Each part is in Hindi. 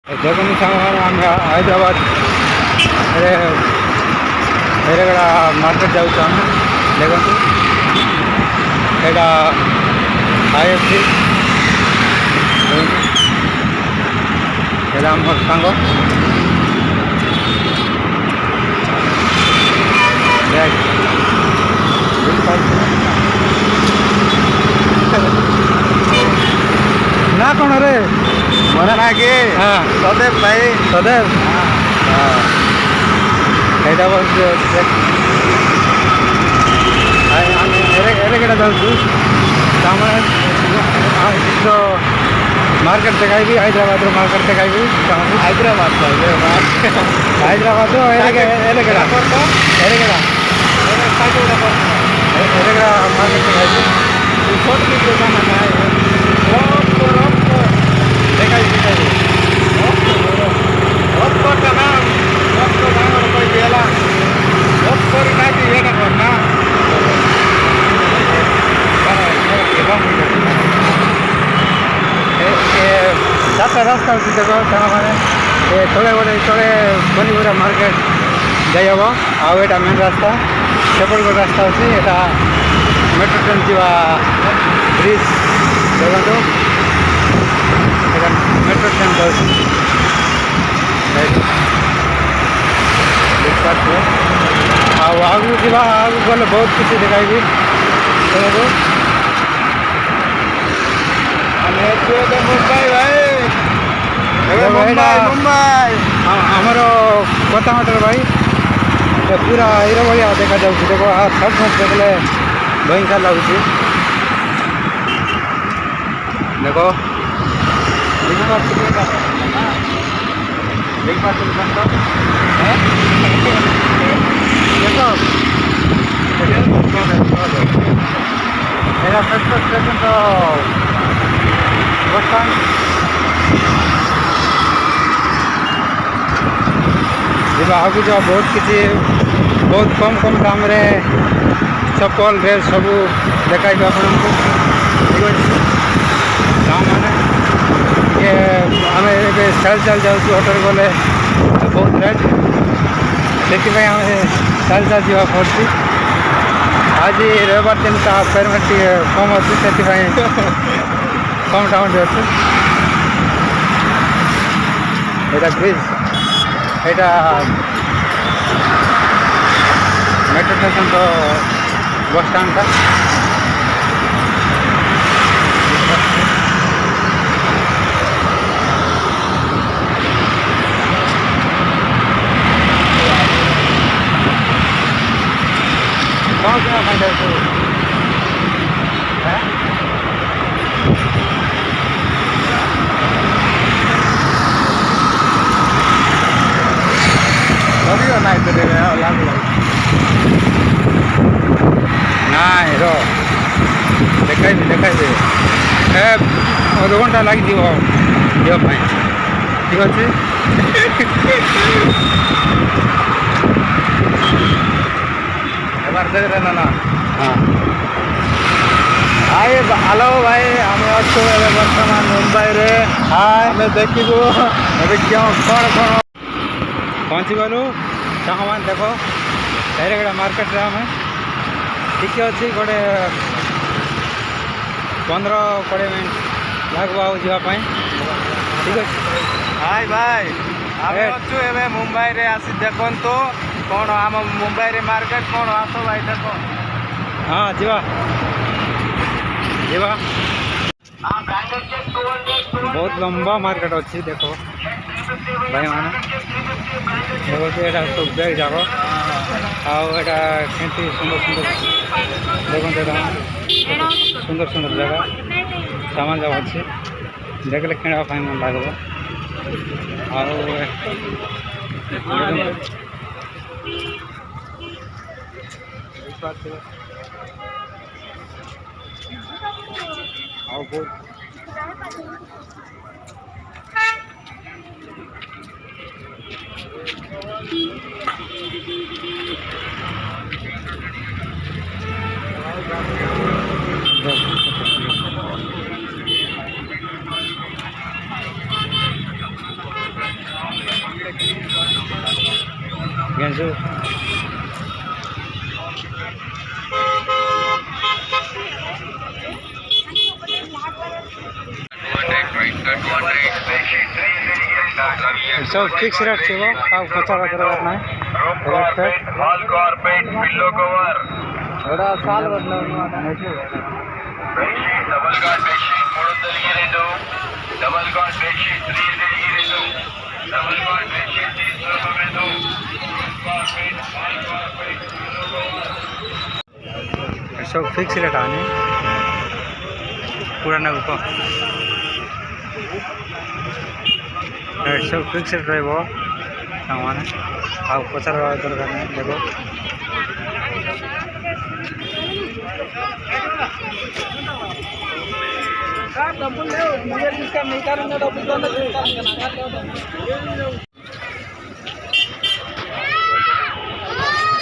देखो सामान हैदराबाद एरेगड़ा मार्केट जाऊँ देखो यहाँ IFC यहाँ आम सांग ना कौन रे मोर ना कि हाँ सदैव भाई सदैव हाँ हैदराबाद एरेगड़ा जाऊँ तो मार्केट देखाइबी हैदराबाद मार्केट देखाइबी हैदराबाद हैदराबाद एरेगड़ा एरेगड़ा एरेगड़ा मार्केट देखाइबी छोट की दुकान है देखाइबी रास्ता रास्ता अच्छी देखो मैंने थोड़े बड़े थोड़े पनीपुरा मार्केट जाइ हम आटा मेन रास्ता सेपट गोटे रास्ता अच्छी यहाँ मेट्रो ट्रेन जा ब्रिज देखो मेट्रो ट्रेन जाऊँ आगू जा आगू गले बहुत किसी देखाइबी देखो मुंबई भाई मुंबई आमर कोतामटर भाई पूरा हिरो भाया देखा जाऊँ देखो थर्ड फर्स्ट देखले भयंकर लगुच देखो स्टेशन तो बस स्टैंड जब आगे जो बहुत किसी बहुत कम कम दाम रे चप्पल ड्रेस सब देखाई आपको ठीक अच्छे दाम मैंने ये आम चल चल जाऊँ ऑटोरे गले बहुत रेट से आम चल चल जा पड़ी आज रविवार दिन तो पेमेंट कम अच्छे से कम टाउन अच्छे यहाँ ब्रिज यहाँ मेट्रो स्टेशन तो बस स्टैंड था कौन सा फायदा नहीं तो नाई रो देखाइबी देखाइबी अध घंटा लगे जावाई ठीक अच्छे ना हाँ हाय हेलो भाई आम अच्छे बर्तमान मुंबई रे हाय आम देखू क्यों कौन कौन पहुँची गलु सामान देख एरेगड़ा मार्केट रे आम टिके अच्छी गोटे 15-20 मिनट लगवा जावाई ठीक अच्छे हाय भाई आम अच्छु ए मुंबई रे आसी देखु कौन आम मुंबई रे मार्केट कौन आस भाई देख हाँ जीवा जीवा बहुत लंबा मार्केट अच्छी देखो भाई मैंने देखो ये सब बैग जाक आटा के सुंदर सुंदर देखो सुंदर सुंदर जगह सामान जब अच्छे देखले किणापी मन लगे बहुत जो सब फिक्स रेट थी वो आप कच्चा करना है हॉल कारपेट पिल्लो कवर एड़ा साल बदला double guard bedsheet 302 double guard bedsheet 302 double guard bedsheet 302 carpet hall carpet pillow cover सब फिक्स रेट आने पुराना ऊपर सब फिक्स रेट रहे सामान आप पचास दरकार नहीं देखो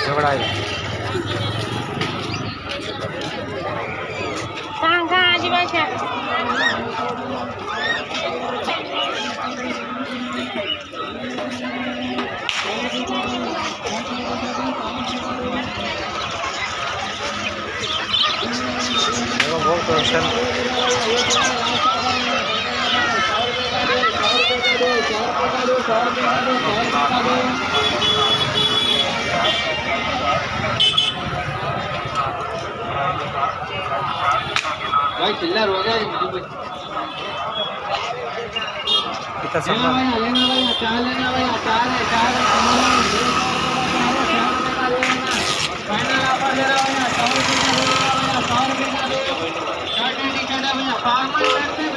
झगड़ा है कहाँ आज बात देखो बहुत क्वेश्चन भाई चिल्लर हो गया कितना सब लेना भाई अचार लेना भाई अचार है फाइनल ऑफर दे रहा हूं 100 रुपए का 100 रुपए का 60 टी-शर्ट है भैया 5 करते